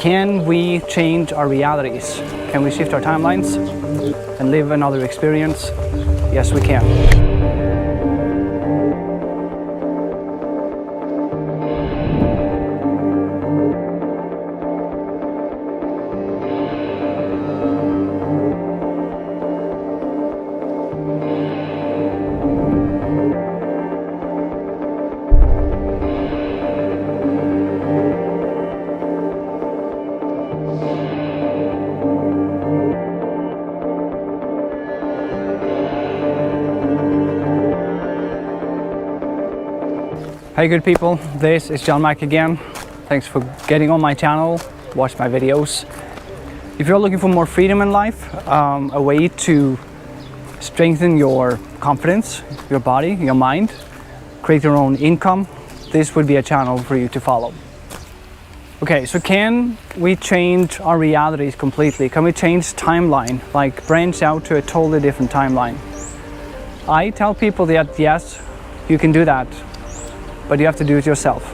Can we change our realities? Can we shift our timelines and live another experience? Yes, we can. Hey good people, this is John Mack again. Thanks for getting on my channel, watch my videos. If you're looking for more freedom in life, a way to strengthen your confidence, your body, your mind, create your own income, this would be a channel for you to follow. Okay, so can we change our realities completely? Can we change timeline, like branch out to a totally different timeline? I tell people that yes, you can do that, but you have to do it yourself.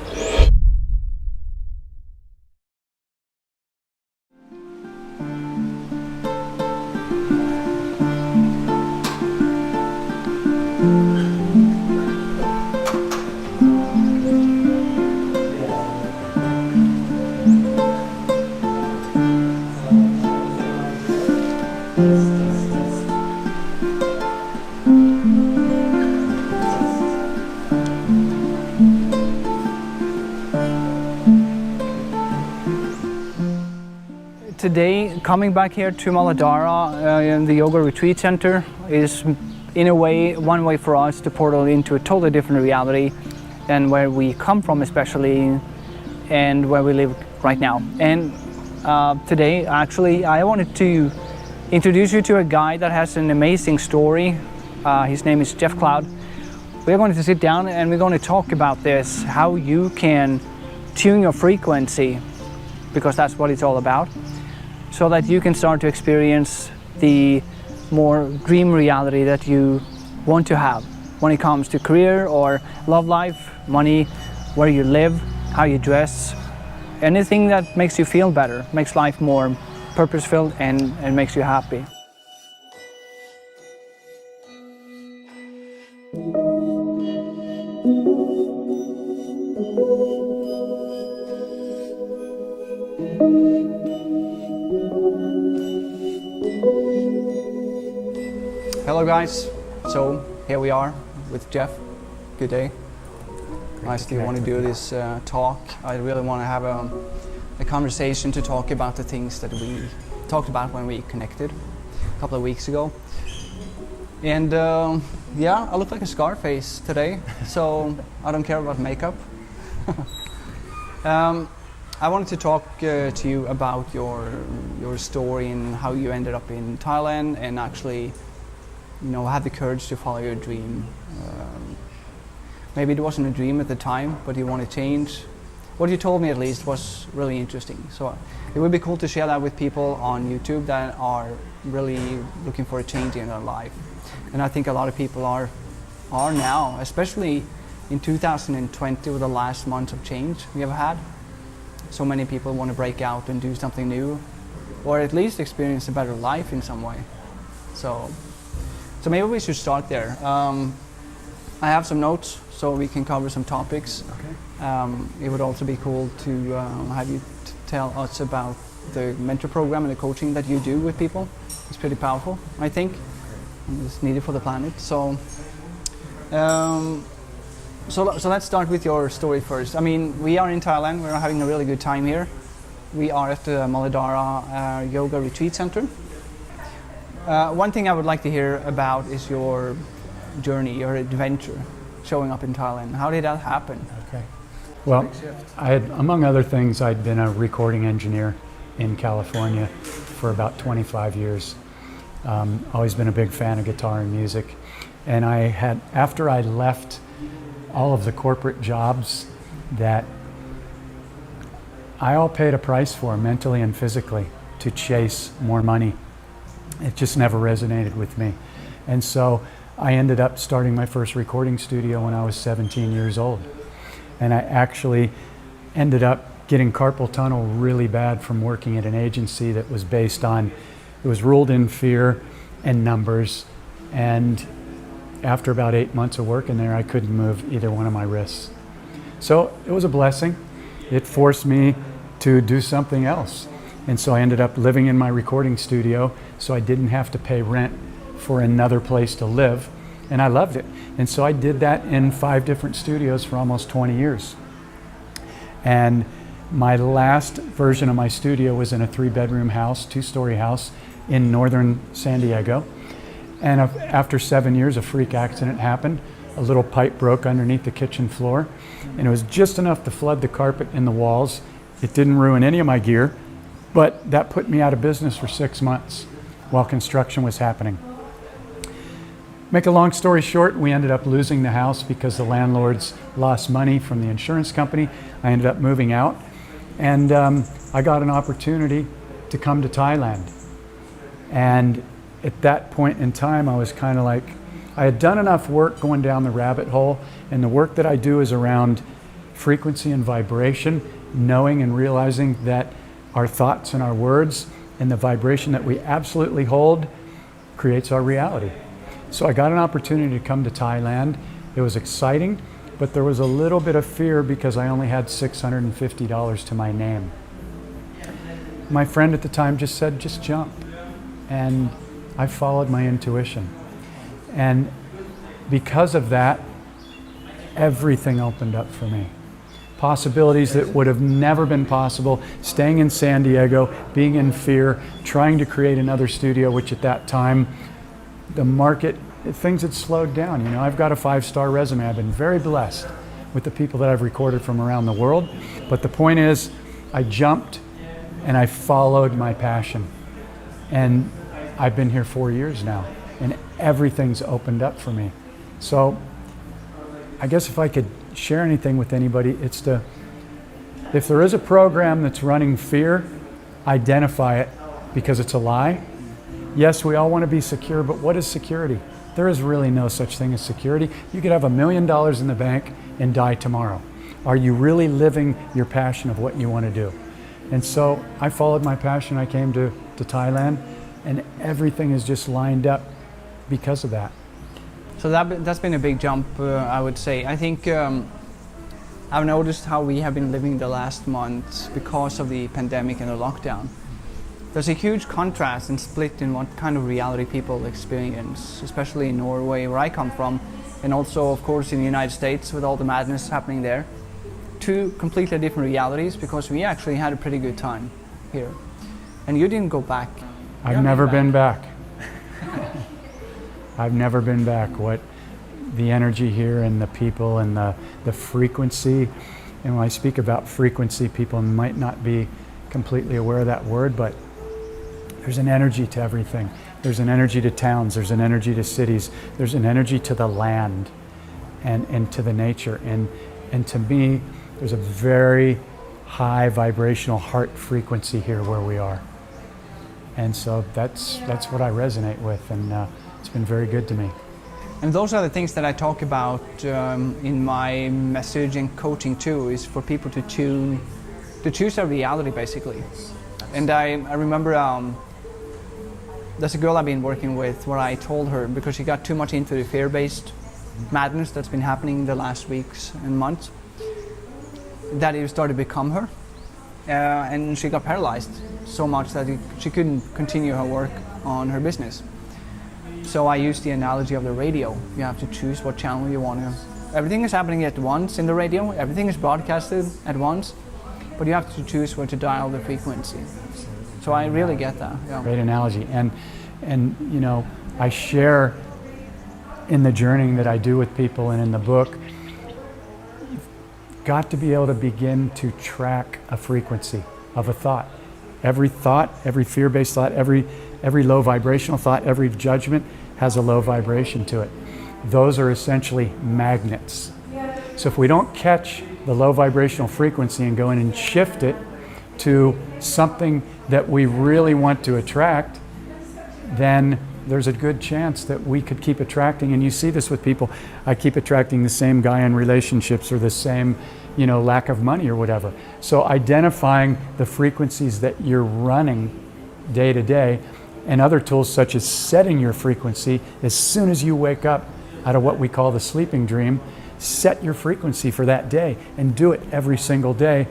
Today, coming back here to Muladhara in the Yoga Retreat Center is in a way, one way for us to portal into a totally different reality than where we come from especially and where we live right now. And today actually I wanted to introduce you to a guy that has an amazing story. His name is Jeff Cloud. We're going to sit down and we're going to talk about this, how you can tune your frequency, because that's what it's all about, so that you can start to experience the more dream reality that you want to have when it comes to career or love life, money, where you live, how you dress, anything that makes you feel better, makes life more purpose-filled and makes you happy. Hello guys, so here we are with Jeff. Good day. Nice that you want to do this talk. I really want to have a conversation to talk about the things that we talked about when we connected a couple of weeks ago. And yeah, I look like a Scarface today, so I don't care about makeup. I wanted to talk to you about your story and how you ended up in Thailand and actually, you know, have the courage to follow your dream. Maybe it wasn't a dream at the time, but you want to change. What you told me at least was really interesting. So it would be cool to share that with people on YouTube that are really looking for a change in their life. And I think a lot of people are now, especially in 2020 with the last months of change we have had. So many people want to break out and do something new, or at least experience a better life in some way. So maybe we should start there. I have some notes so we can cover some topics. Okay. It would also be cool to have you tell us about the mentor program and the coaching that you do with people. It's pretty powerful, I think, and it's needed for the planet. So let's start with your story first. I mean, we are in Thailand. We're having a really good time here. We are at the Muladhara Yoga Retreat Center. One thing I would like to hear about is your journey, your adventure showing up in Thailand. How did that happen? Okay. Well, I had, among other things, I'd been a recording engineer in California for about 25 years. Always been a big fan of guitar and music. And I had, after I left all of the corporate jobs that I all paid a price for mentally and physically to chase more money, it just never resonated with me. And so I ended up starting my first recording studio when I was 17 years old. And I actually ended up getting carpal tunnel really bad from working at an agency that was based on, it was ruled in fear and numbers. And after about 8 months of working there, I couldn't move either one of my wrists. So it was a blessing. It forced me to do something else. And so I ended up living in my recording studio so I didn't have to pay rent for another place to live. And I loved it. And so I did that in 5 different studios for almost 20 years. And my last version of my studio was in a 3-bedroom house, 2-story house in northern San Diego. And after 7 years, a freak accident happened. A little pipe broke underneath the kitchen floor, and it was just enough to flood the carpet and the walls. It didn't ruin any of my gear, but that put me out of business for 6 months while construction was happening. Make a long story short, we ended up losing the house because the landlords lost money from the insurance company. I ended up moving out, and I got an opportunity to come to Thailand. And at that point in time, I was kind of like, I had done enough work going down the rabbit hole, and the work that I do is around frequency and vibration, knowing and realizing that our thoughts and our words and the vibration that we absolutely hold creates our reality. So I got an opportunity to come to Thailand. It was exciting, but there was a little bit of fear because I only had $650 to my name. My friend at the time just said, just jump. And I followed my intuition. And because of that, everything opened up for me. Possibilities that would have never been possible, staying in San Diego, being in fear, trying to create another studio, which at that time, the market, things had slowed down. You know, I've got a 5-star resume. I've been very blessed with the people that I've recorded from around the world. But the point is, I jumped and I followed my passion. And I've been here 4 years now, and everything's opened up for me. So I guess if I could share anything with anybody, it's to, if there is a program that's running fear, identify it because it's a lie. Yes, we all want to be secure, but what is security? There is really no such thing as security. You could have $1 million in the bank and die tomorrow. Are you really living your passion of what you want to do? And so I followed my passion. I came to Thailand, and everything is just lined up because of that. So that's been a big jump, I would say. I think I've noticed how we have been living the last months because of the pandemic and the lockdown. There's a huge contrast and split in what kind of reality people experience, especially in Norway, where I come from, and also, of course, in the United States with all the madness happening there. 2 completely different realities, because we actually had a pretty good time here. And you didn't go back. I've never been back. I've never been back. What the energy here and the people and the frequency, and when I speak about frequency, people might not be completely aware of that word, but there's an energy to everything. There's an energy to towns, there's an energy to cities, there's an energy to the land and to the nature. And to me, there's a very high vibrational heart frequency here where we are. And so that's what I resonate with, and it's been very good to me. And those are the things that I talk about in my message and coaching too, is for people to choose their reality, basically. And I remember there's a girl I've been working with where I told her, because she got too much into the fear-based madness that's been happening the last weeks and months, that it started to become her. And she got paralyzed so much that she couldn't continue her work on her business. So I used the analogy of the radio. You have to choose what channel you want to. Everything is happening at once in the radio, everything is broadcasted at once, but you have to choose where to dial the frequency. So I really get that. Yeah. Great analogy. And you know, I share in the journeying that I do with people and in the book, you've got to be able to begin to track a frequency of a thought. Every fear-based thought, every low vibrational thought, every judgment has a low vibration to it. Those are essentially magnets. So if we don't catch the low vibrational frequency and go in and shift it to something that we really want to attract, then there's a good chance that we could keep attracting. And you see this with people. I keep attracting the same guy in relationships, or the same lack of money or whatever. So identifying the frequencies that you're running day to day, and other tools such as setting your frequency as soon as you wake up out of what we call the sleeping dream. Set your frequency for that day and do it every single day.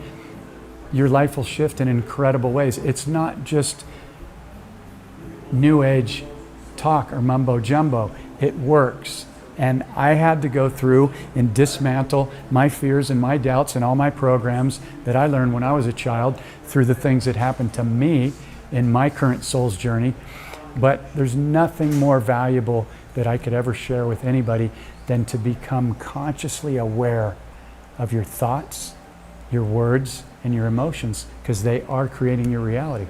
Your life will shift in incredible ways. It's not just new age talk or mumbo jumbo. It works. And I had to go through and dismantle my fears and my doubts and all my programs that I learned when I was a child through the things that happened to me in my current soul's journey. But there's nothing more valuable that I could ever share with anybody than to become consciously aware of your thoughts, your words, and your emotions, because they are creating your reality.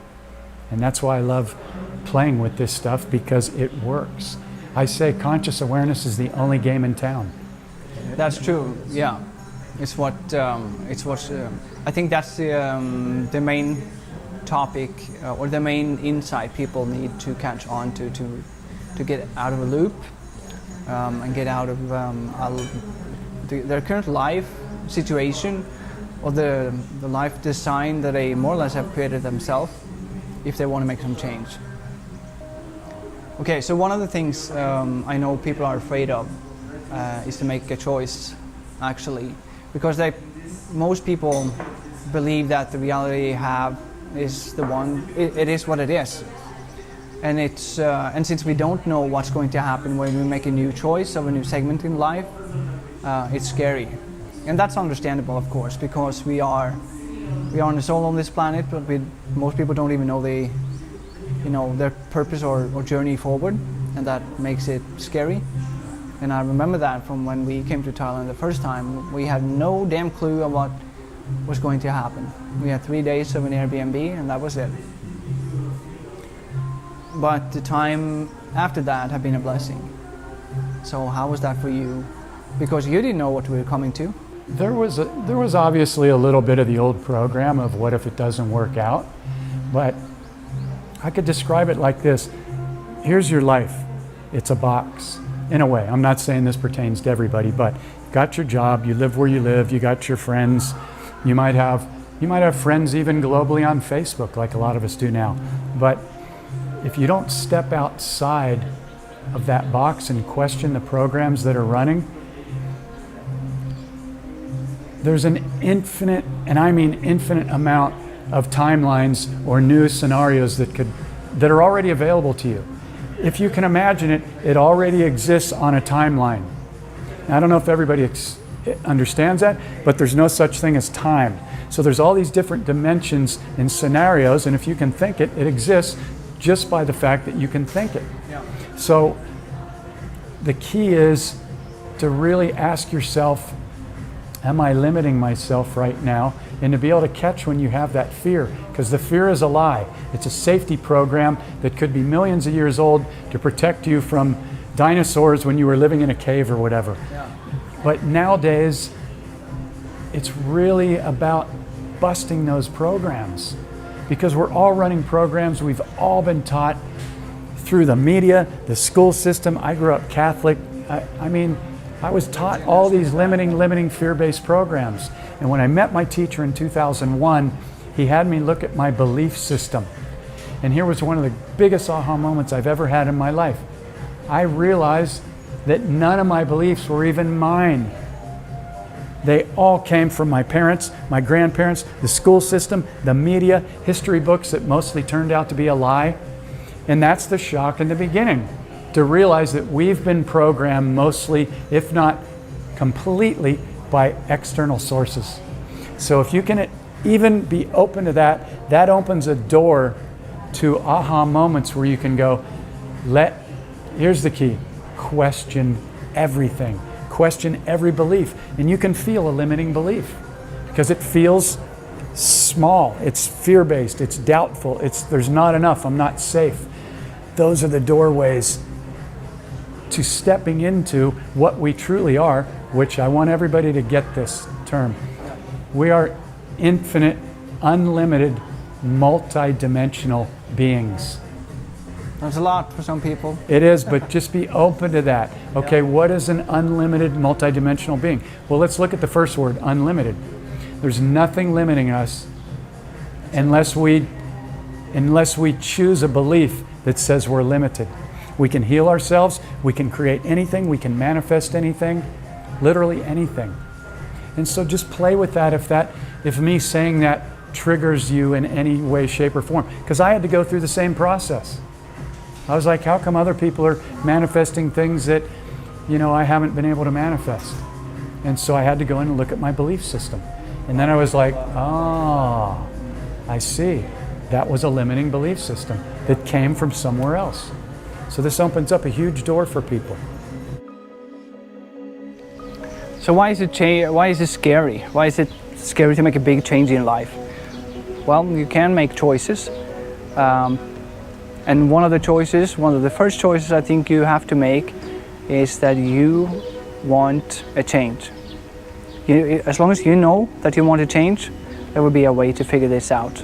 And that's why I love playing with this stuff, because it works. I say conscious awareness is the only game in town. That's true. Yeah, it's what I think that's the main topic or the main insight people need to catch on to get out of a loop and get out of their current life situation or the life design that they more or less have created themselves, if they want to make some change. Okay, so one of the things I know people are afraid of is to make a choice, actually, because most people believe that the reality they have is the one. It is what it is, and and since we don't know what's going to happen when we make a new choice of a new segment in life, it's scary, and that's understandable, of course, because we are on a soul on this planet, but most people don't even know their purpose or journey forward, and that makes it scary. And I remember that from when we came to Thailand the first time, we had no damn clue of what was going to happen. We had 3 days of an Airbnb, and that was it. But the time after that had been a blessing. So how was that for you? Because you didn't know what we were coming to. There was obviously a little bit of the old program of what if it doesn't work out, but I could describe it like this. Here's your life. It's a box, in a way. I'm not saying this pertains to everybody, but you got your job, you live where you live, you got your friends. You might have friends even globally on Facebook, like a lot of us do now. But if you don't step outside of that box and question the programs that are running, there's an infinite, and I mean infinite amount of timelines or new scenarios that are already available to you. If you can imagine it, it already exists on a timeline. Now, I don't know if everybody understands that, but there's no such thing as time. So there's all these different dimensions and scenarios, and if you can think it, it exists just by the fact that you can think it. Yeah. So the key is to really ask yourself, am I limiting myself right now? And to be able to catch when you have that fear, because the fear is a lie. It's a safety program that could be millions of years old to protect you from dinosaurs when you were living in a cave or whatever. Yeah. But nowadays, it's really about busting those programs, because we're all running programs we've all been taught through the media, the school system. I grew up Catholic. I was taught all these limiting, fear-based programs. And when I met my teacher in 2001, he had me look at my belief system. And here was one of the biggest aha moments I've ever had in my life. I realized that none of my beliefs were even mine. They all came from my parents, my grandparents, the school system, the media, history books that mostly turned out to be a lie. And that's the shock in the beginning, to realize that we've been programmed mostly, if not completely, by external sources. So if you can even be open to that, that opens a door to aha moments where you can go, here's the key, question everything. Question every belief. And you can feel a limiting belief because it feels small, it's fear-based, it's doubtful, there's not enough, I'm not safe. Those are the doorways to stepping into what we truly are, which I want everybody to get this term. We are infinite, unlimited, multi-dimensional beings. That's a lot for some people. It is, but just be open to that. Okay, what is an unlimited, multi-dimensional being? Well, let's look at the first word, unlimited. There's nothing limiting us unless we choose a belief that says we're limited. We can heal ourselves, we can create anything, we can manifest anything, literally anything. And so just play with that if me saying that triggers you in any way, shape, or form. Because I had to go through the same process. I was like, how come other people are manifesting things that, I haven't been able to manifest? And so I had to go in and look at my belief system. And then I was like, oh, I see. That was a limiting belief system that came from somewhere else. So this opens up a huge door for people. So why is it scary? Why is it scary to make a big change in life? Well, you can make choices. And one of the first choices I think you have to make is that you want a change. As long as you know that you want to change, there will be a way to figure this out.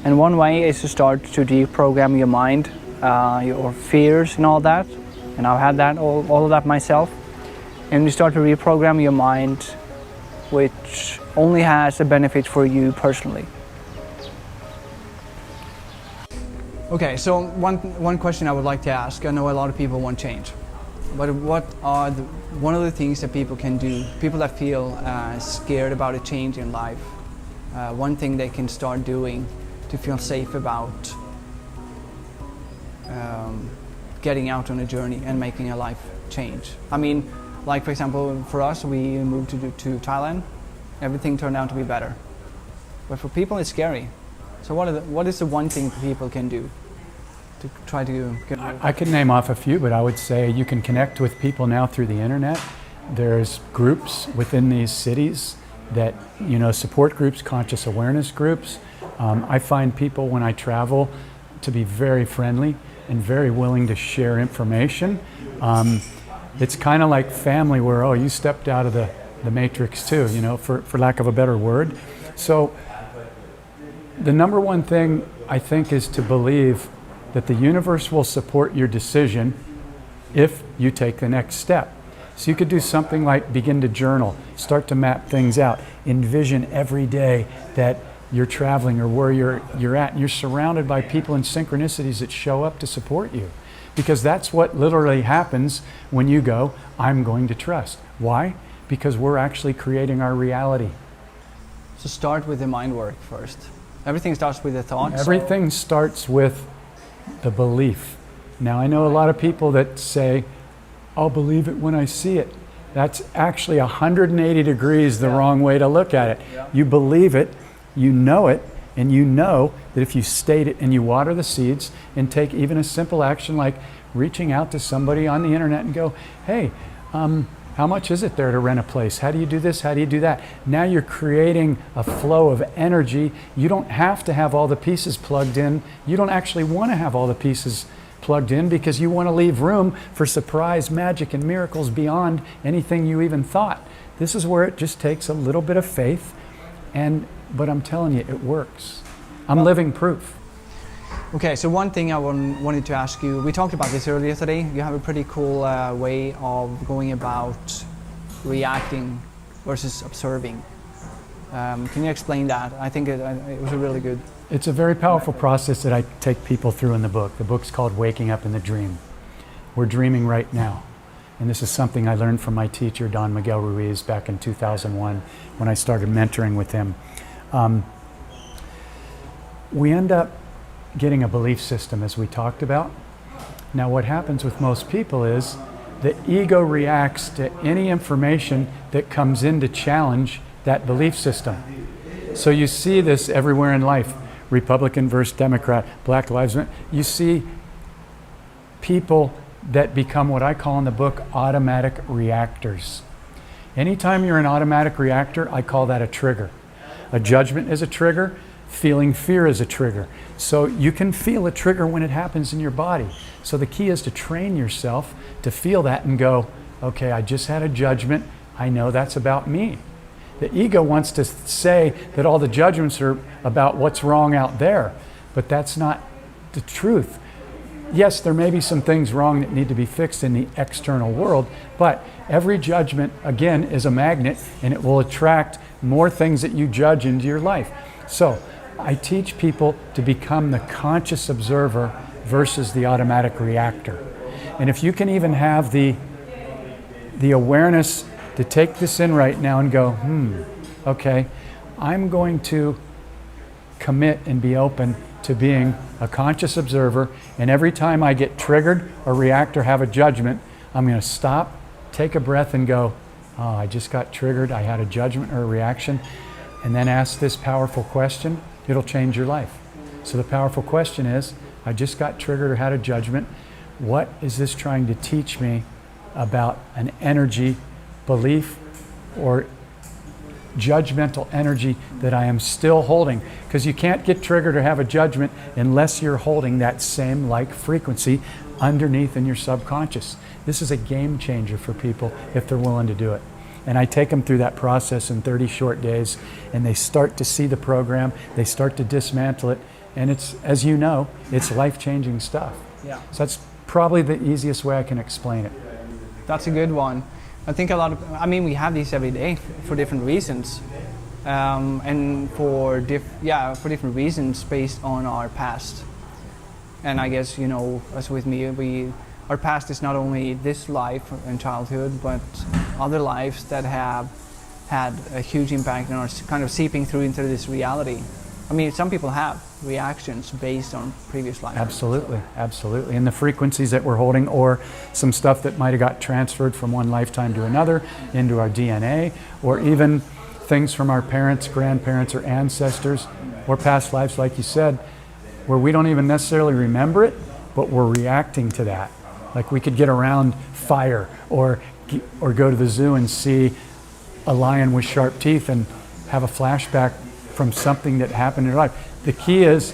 And one way is to start to deprogram your mind, your fears and all that. And I've had that, all of that myself. And you start to reprogram your mind, which only has a benefit for you personally. Okay, so one question I would like to ask. I know a lot of people want change, but what are one of the things that people can do, people that feel scared about a change in life, one thing they can start doing to feel safe about getting out on a journey and making a life change? I mean, like for example, for us, we moved to Thailand. Everything turned out to be better. But for people, it's scary. So what is the one thing people can do to try to get rid of? I could name off a few, but I would say you can connect with people now through the internet. There's groups within these cities that, support groups, conscious awareness groups. I find people when I travel to be very friendly and very willing to share information. It's kind of like family where, you stepped out of the matrix too, for lack of a better word. So the number one thing I think is to believe that the universe will support your decision if you take the next step. So you could do something like begin to journal, start to map things out, envision every day that you're traveling or where you're at, and you're surrounded by people and synchronicities that show up to support you. Because that's what literally happens when you go, I'm going to trust. Why? Because we're actually creating our reality. So start with the mind work first. Everything starts with the thoughts. Everything starts with the belief. Now I know a lot of people that say, I'll believe it when I see it. That's actually 180 degrees the wrong way to look at it. Yeah. You believe it, you know it, and you know that if you state it and you water the seeds and take even a simple action like reaching out to somebody on the internet and go, hey, how much is it there to rent a place? How do you do this? How do you do that? Now you're creating a flow of energy. You don't have to have all the pieces plugged in. You don't actually want to have all the pieces plugged in because you want to leave room for surprise, magic, and miracles beyond anything you even thought. This is where it just takes a little bit of faith, but I'm telling you, it works. I'm living proof. Okay, so one thing I wanted to ask you, we talked about this earlier today. You have a pretty cool way of going about reacting versus observing. Can you explain that? I think it was a really good. It's a very powerful process that I take people through in the book. The book's called Waking Up in the Dream. We're dreaming right now. And this is something I learned from my teacher, Don Miguel Ruiz, back in 2001 when I started mentoring with him. We end up getting a belief system, as we talked about. Now what happens with most people is the ego reacts to any information that comes in to challenge that belief system. So you see this everywhere in life. Republican versus Democrat, Black Lives Matter. You see people that become what I call in the book automatic reactors. Anytime you're an automatic reactor, I call that a trigger. A judgment is a trigger. Feeling fear is a trigger. So you can feel a trigger when it happens in your body. So the key is to train yourself to feel that and go, okay, I just had a judgment. I know that's about me. The ego wants to say that all the judgments are about what's wrong out there, but that's not the truth. yes, there may be some things wrong that need to be fixed in the external world, but every judgment, again, is a magnet, and it will attract more things that you judge into your life. So I teach people to become the conscious observer versus the automatic reactor. And if you can even have the awareness to take this in right now and go, okay, I'm going to commit and be open to being a conscious observer, and every time I get triggered or react or have a judgment, I'm going to stop, take a breath and go, oh, I just got triggered, I had a judgment or a reaction, and then ask this powerful question. It'll change your life. So the powerful question is, I just got triggered or had a judgment. What is this trying to teach me about an energy, belief, or judgmental energy that I am still holding? Because you can't get triggered or have a judgment unless you're holding that same like frequency underneath in your subconscious. This is a game changer for people if they're willing to do it. And I take them through that process in 30 short days, and they start to see the program, they start to dismantle it, and it's, as you know, it's life-changing stuff. Yeah. So that's probably the easiest way I can explain it. That's a good one. I think a lot of, I mean, we have these every day for different reasons, and for different reasons based on our past. And I guess, you know, as with me, our past is not only this life and childhood, but other lives that have had a huge impact and are kind of seeping through into this reality. I mean, some people have reactions based on previous lives. Absolutely, absolutely. And the frequencies that we're holding, or some stuff that might have got transferred from one lifetime to another into our DNA, or even things from our parents, grandparents, or ancestors, or past lives, like you said, where we don't even necessarily remember it, but we're reacting to that. Like we could get around fire, or go to the zoo and see a lion with sharp teeth and have a flashback from something that happened in your life. The key is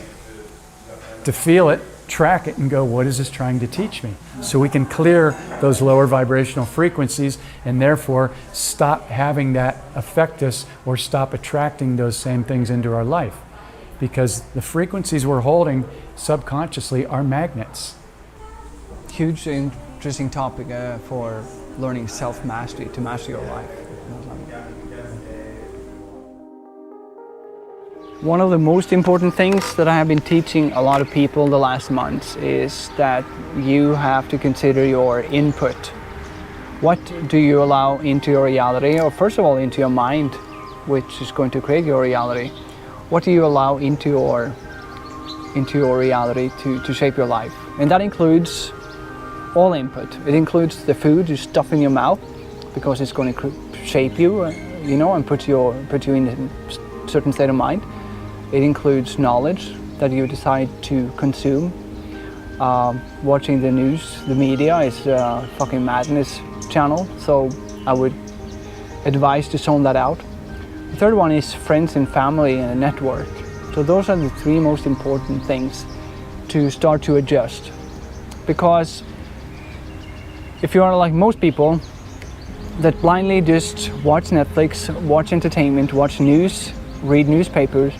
to feel it, track it, and go, what is this trying to teach me? So we can clear those lower vibrational frequencies and therefore stop having that affect us or stop attracting those same things into our life. Because the frequencies we're holding subconsciously are magnets. Huge, interesting topic for learning self-mastery, to master your life. One of the most important things that I have been teaching a lot of people the last months is that you have to consider your input. What do you allow into your reality, or first of all into your mind, which is going to create your reality? What do you allow into your reality to shape your life? And that includes all input. It includes the food you stuff in your mouth, because it's going to shape you, you know, and put you in a certain state of mind. It includes knowledge that you decide to consume. Watching the news, the media is a fucking madness channel, so I would advise to zone that out. The third one is friends and family and a network. So those are the three most important things to start to adjust. Because if you are like most people that blindly just watch Netflix, watch entertainment, watch news, read newspapers,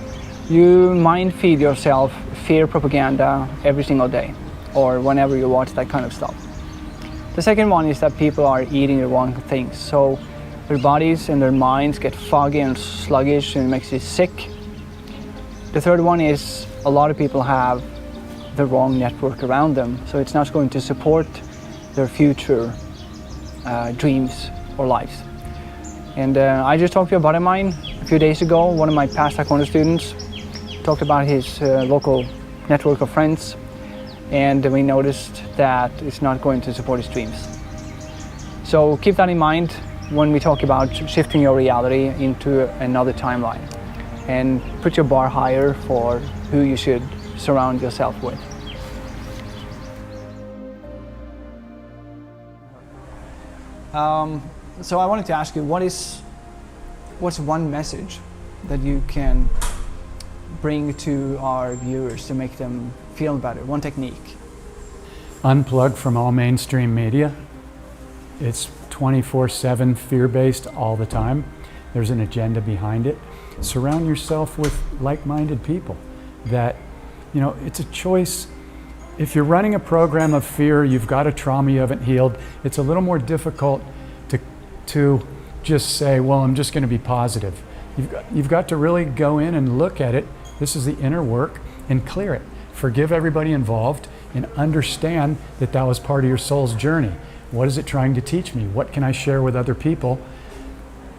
you mind feed yourself fear propaganda every single day, or whenever you watch that kind of stuff. The second one is that people are eating the wrong things. So their bodies and their minds get foggy and sluggish, and it makes you sick. The third one is a lot of people have the wrong network around them, so it's not going to support their future dreams or lives. And I just talked to a buddy of mine a few days ago, one of my past Taekwondo students, talked about his local network of friends, and we noticed that it's not going to support his dreams. So keep that in mind when we talk about shifting your reality into another timeline, and put your bar higher for who you should surround yourself with. So I wanted to ask you, what's one message that you can bring to our viewers to make them feel better? One technique. Unplug from all mainstream media. It's 24/7 fear-based all the time. There's an agenda behind it. Surround yourself with like-minded people that, you know, it's a choice. if you're running a program of fear, you've got a trauma you haven't healed, it's a little more difficult to just say, well, I'm just going to be positive. You've got to really go in and look at it. This is the inner work, and clear it. Forgive everybody involved and understand that that was part of your soul's journey. What is it trying to teach me? What can I share with other people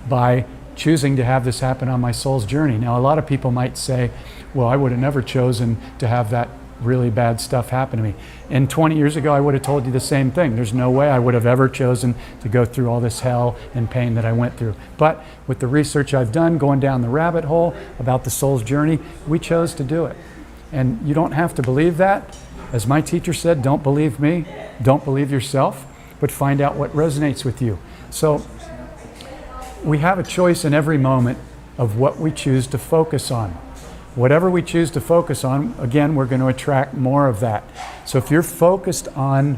by choosing to have this happen on my soul's journey? Now, a lot of people might say, well, I would have never chosen to have that really bad stuff happen to me. And 20 years ago, I would have told you the same thing. There's no way I would have ever chosen to go through all this hell and pain that I went through. But with the research I've done, going down the rabbit hole about the soul's journey, we chose to do it. And you don't have to believe that. As my teacher said, don't believe me, don't believe yourself, but find out what resonates with you. So we have a choice in every moment of what we choose to focus on. Whatever we choose to focus on, again, we're going to attract more of that. So if you're focused on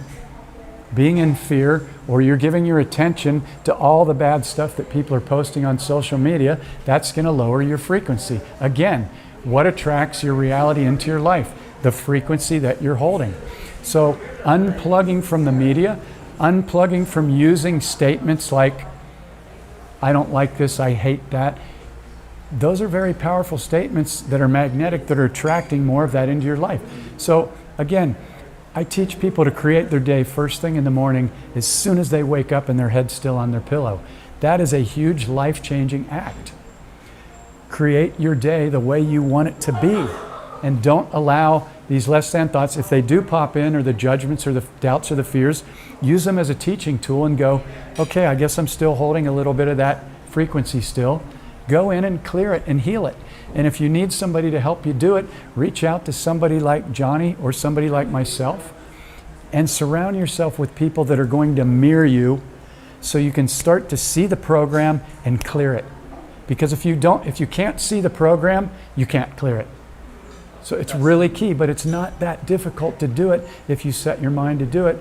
being in fear, or you're giving your attention to all the bad stuff that people are posting on social media, that's going to lower your frequency. Again, what attracts your reality into your life? The frequency that you're holding. So unplugging from the media, unplugging from using statements like, I don't like this, I hate that. Those are very powerful statements that are magnetic, that are attracting more of that into your life. So again, I teach people to create their day first thing in the morning, as soon as they wake up and their head's still on their pillow. That is a huge life-changing act. Create your day the way you want it to be, and don't allow these less than thoughts, if they do pop in, or the judgments or the doubts or the fears, use them as a teaching tool and go, okay, I guess I'm still holding a little bit of that frequency still. Go in and clear it and heal it. And if you need somebody to help you do it, reach out to somebody like Johnny or somebody like myself, and surround yourself with people that are going to mirror you, so you can start to see the program and clear it. Because if you can't see the program, you can't clear it. So it's really key, but it's not that difficult to do it if you set your mind to do it.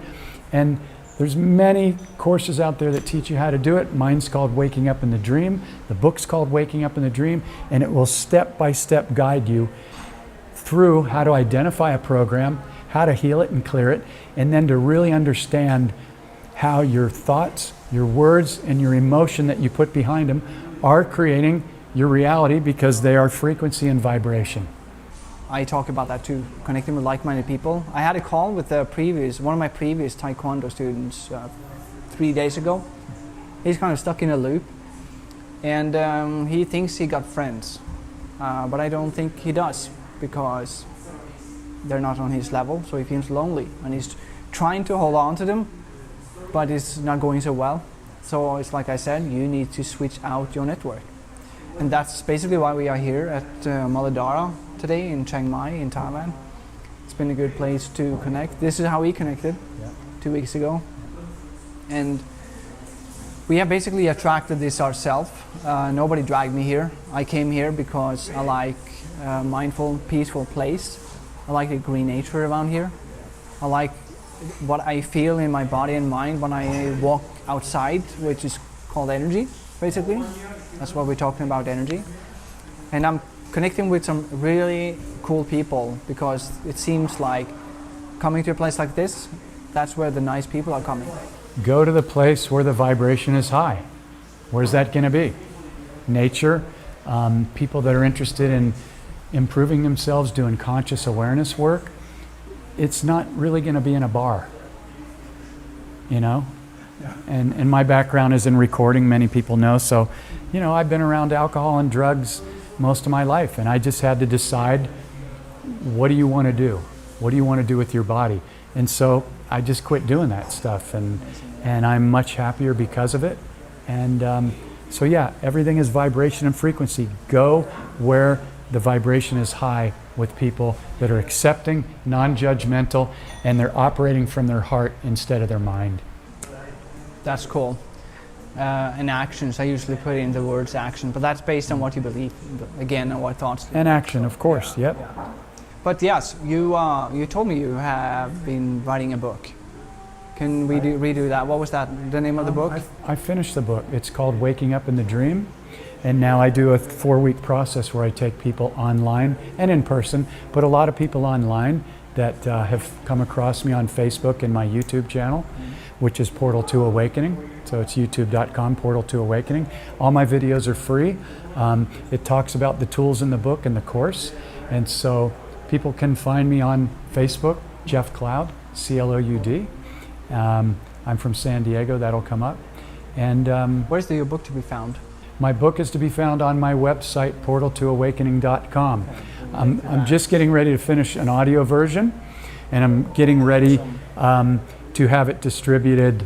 And there's many courses out there that teach you how to do it. Mine's called Waking Up in the Dream. The book's called Waking Up in the Dream, and it will step-by-step guide you through how to identify a program, how to heal it and clear it, and then to really understand how your thoughts, your words, and your emotion that you put behind them are creating your reality, because they are frequency and vibration. I talk about that too, connecting with like-minded people. I had a call with one of my previous Taekwondo students 3 days ago. He's kind of stuck in a loop, and he thinks he got friends, but I don't think he does, because they're not on his level, so he feels lonely, and he's trying to hold on to them, but it's not going so well. So it's like I said, you need to switch out your network. And that's basically why we are here at Muladhara today in Chiang Mai in Thailand. It's been a good place to connect. This is how we connected 2 weeks ago. And we have basically attracted this ourselves. Nobody dragged me here. I came here because I like a mindful, peaceful place. I like the green nature around here. I like what I feel in my body and mind when I walk outside, which is called energy, basically. That's what we're talking about, energy. And I'm connecting with some really cool people, because it seems like coming to a place like this, that's where the nice people are coming. Go to the place where the vibration is high. Where's that going to be? Nature, people that are interested in improving themselves, doing conscious awareness work. It's not really going to be in a bar, you know? Yeah. And my background is in recording, many people know. So, you know, I've been around alcohol and drugs most of my life, and I just had to decide, what do you want to do? What do you want to do with your body? And so I just quit doing that stuff, and I'm much happier because of it. And so yeah, everything is vibration and frequency. Go where the vibration is high, with people that are accepting, non-judgmental, and they're operating from their heart instead of their mind. That's cool. And actions, I usually put in the words action, but that's based on what you believe, again, and what thoughts. And action, of course, yep. But yes, you told me you have been writing a book. Can we redo that? What was that, the name of the book? I finished the book. It's called Waking Up in the Dream. And now I do a 4-week process where I take people online and in person, but a lot of people online, that have come across me on Facebook and my YouTube channel, which is Portal to Awakening. So it's youtube.com, Portal to Awakening. All my videos are free. It talks about the tools in the book and the course. And so people can find me on Facebook, Jeff Cloud, C-L-O-U-D. I'm from San Diego, that'll come up. And where's your book to be found? my book is to be found on my website, portaltoawakening.com. I'm just getting ready to finish an audio version, and I'm getting ready to have it distributed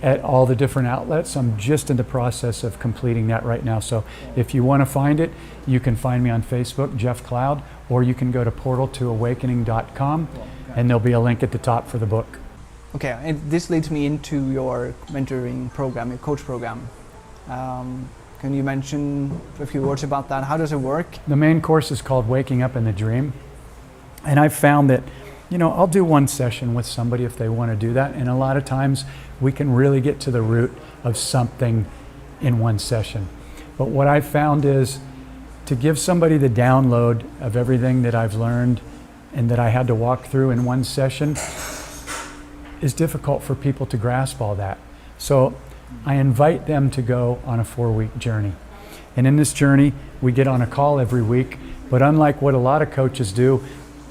at all the different outlets. I'm just in the process of completing that right now. So if you want to find it, you can find me on Facebook, Jeff Cloud, or you can go to portaltoawakening.com, and there'll be a link at the top for the book. Okay, and this leads me into your mentoring program, your coach program. Can you mention a few words about that? How does it work? The main course is called Waking Up in the Dream. And I've found that, you know, I'll do one session with somebody if they want to do that. And a lot of times we can really get to the root of something in one session. But what I've found is to give somebody the download of everything that I've learned and that I had to walk through in one session is difficult for people to grasp all that. So I invite them to go on a 4-week journey. And in this journey, we get on a call every week, but unlike what a lot of coaches do,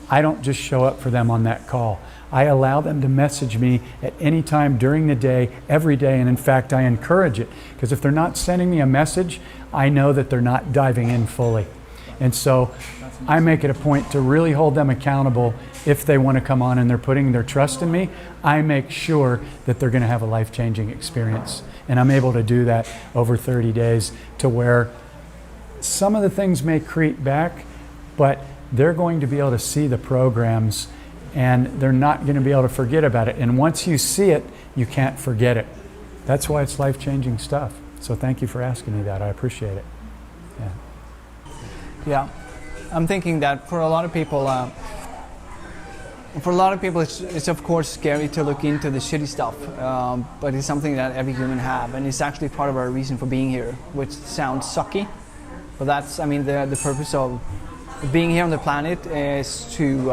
I don't just show up for them on that call. I allow them to message me at any time during the day, every day, and in fact, I encourage it. Because if they're not sending me a message, I know that they're not diving in fully. And so I make it a point to really hold them accountable. If they want to come on and they're putting their trust in me, I make sure that they're going to have a life-changing experience. And I'm able to do that over 30 days to where some of the things may creep back, but they're going to be able to see the programs and they're not going to be able to forget about it. And once you see it, you can't forget it. That's why it's life-changing stuff. So thank you for asking me that. I appreciate it. Yeah, I'm thinking that for a lot of people, it's of course scary to look into the shitty stuff, but it's something that every human have, and it's actually part of our reason for being here, which sounds sucky, but that's, I mean, the purpose of being here on the planet is to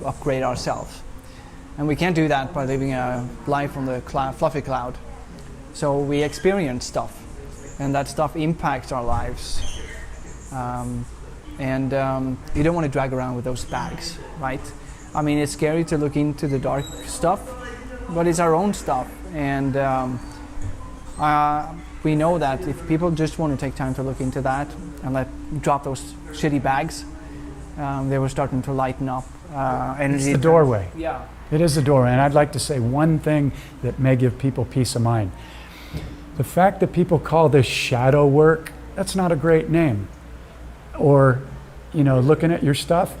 upgrade ourselves, and we can't do that by living a life on the fluffy cloud. So we experience stuff, and that stuff impacts our lives. You don't want to drag around with those bags, right? I mean, it's scary to look into the dark stuff, but it's our own stuff. And we know that if people just want to take time to look into that and drop those shitty bags, they will start to lighten up. Energy. It's the doorway. Yeah. It is the doorway. And I'd like to say one thing that may give people peace of mind. The fact that people call this shadow work, that's not a great name. Or, you know, looking at your stuff,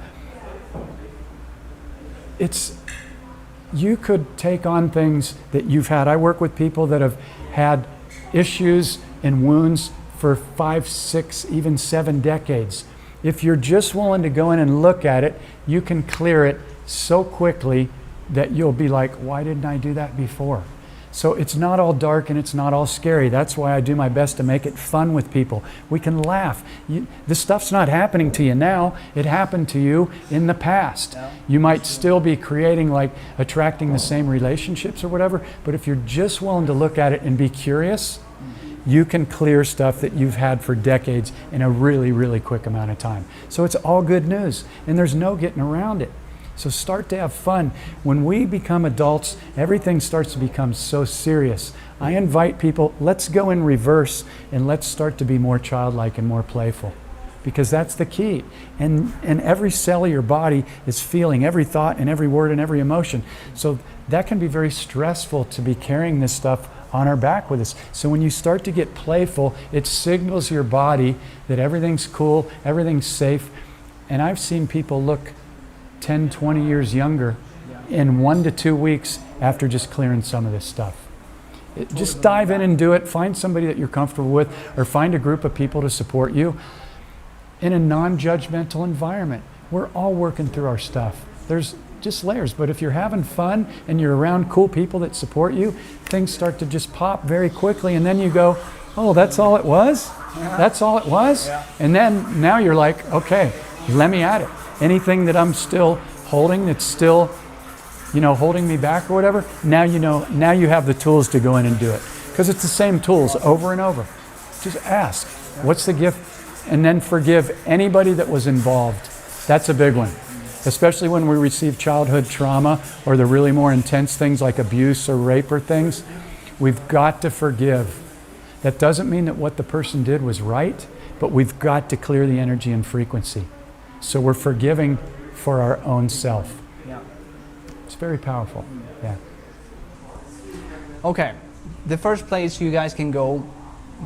you could take on things that you've had. I work with people that have had issues and wounds for 5, 6, even 7 decades. If you're just willing to go in and look at it, you can clear it so quickly that you'll be like, why didn't I do that before? So it's not all dark and it's not all scary. That's why I do my best to make it fun with people. We can laugh. This stuff's not happening to you now. It happened to you in the past. Yeah. You might still be creating, like attracting the same relationships or whatever, but if you're just willing to look at it and be curious, you can clear stuff that you've had for decades in a really, really quick amount of time. So it's all good news, and there's no getting around it. So start to have fun. When we become adults, everything starts to become so serious. I invite people, let's go in reverse and let's start to be more childlike and more playful, because that's the key. And every cell of your body is feeling every thought and every word and every emotion. So that can be very stressful to be carrying this stuff on our back with us. So when you start to get playful, it signals your body that everything's cool, everything's safe. And I've seen people look 10, 20 years younger in 1 to 2 weeks after just clearing some of this stuff. Just dive in and do it. Find somebody that you're comfortable with, or find a group of people to support you in a non-judgmental environment. We're all working through our stuff. There's just layers, but if you're having fun and you're around cool people that support you, things start to just pop very quickly, and then you go, oh, that's all it was? That's all it was? And then now you're like, okay, let me at it. Anything that I'm still holding that's still, holding me back or whatever, now now you have the tools to go in and do it. Because it's the same tools over and over. Just ask, what's the gift? And then forgive anybody that was involved. That's a big one. Especially when we receive childhood trauma or the really more intense things like abuse or rape or things. We've got to forgive. That doesn't mean that what the person did was right, but we've got to clear the energy and frequency. So we're forgiving for our own self. Yeah. It's very powerful. Yeah. Okay. The first place you guys can go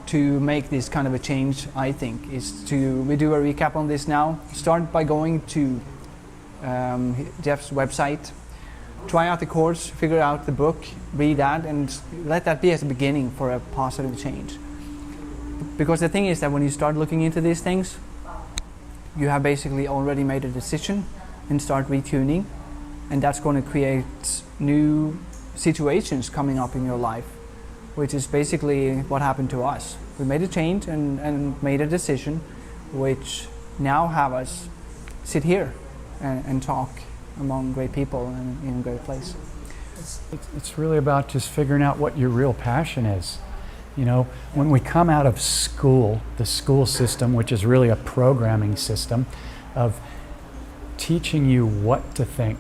to make this kind of a change, I think, is we do a recap on this now. Start by going to Jeff's website, try out the course, figure out the book, read that, and let that be as a beginning for a positive change. Because the thing is that when you start looking into these things, you have basically already made a decision and start retuning, and that's going to create new situations coming up in your life, which is basically what happened to us. We made a change and made a decision, which now have us sit here and talk among great people and in a great place. It's really about just figuring out what your real passion is. When we come out of school, the school system, which is really a programming system of teaching you what to think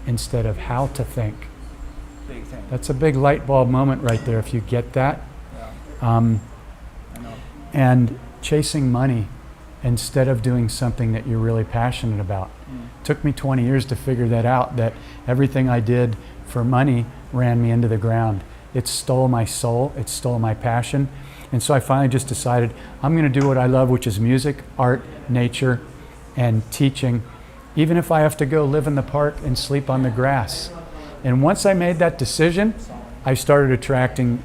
instead of how to think. Big thing. That's a big light bulb moment right there if you get that. Yeah. I know. And chasing money instead of doing something that you're really passionate about. Took me 20 years to figure that out, that everything I did for money ran me into the ground. It stole my soul, it stole my passion. And so I finally just decided I'm going to do what I love, which is music, art, nature, and teaching, even if I have to go live in the park and sleep on the grass. And once I made that decision, I started attracting,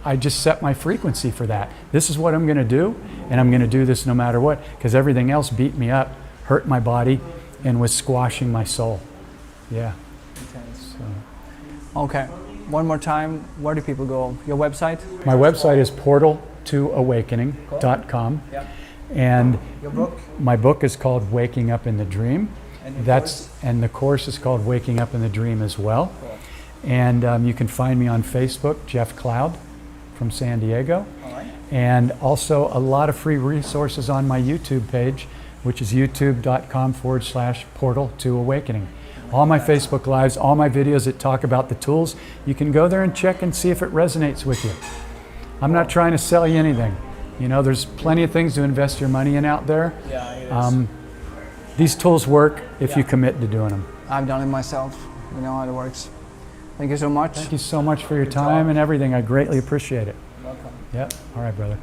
I just set my frequency for that. This is what I'm going to do, and I'm going to do this no matter what, because everything else beat me up, hurt my body, and was squashing my soul. Yeah. Okay. One more time, where do people go? Your website? My website is portal2awakening.com. Yeah. And Your book? my book is called Waking Up in the Dream. And the And the course is called Waking Up in the Dream as well. Cool. And you can find me on Facebook, Jeff Cloud from San Diego. All right. And also a lot of free resources on my YouTube page, which is youtube.com/portal2awakening. All my Facebook Lives, all my videos that talk about the tools, you can go there and check and see if it resonates with you. I'm not trying to sell you anything. There's plenty of things to invest your money in out there. Yeah, it is. These tools work if you commit to doing them. I've done it myself. You know how it works. Thank you so much. Thank you so much for your time and everything. I greatly appreciate it. Welcome. Yep. All right, brother.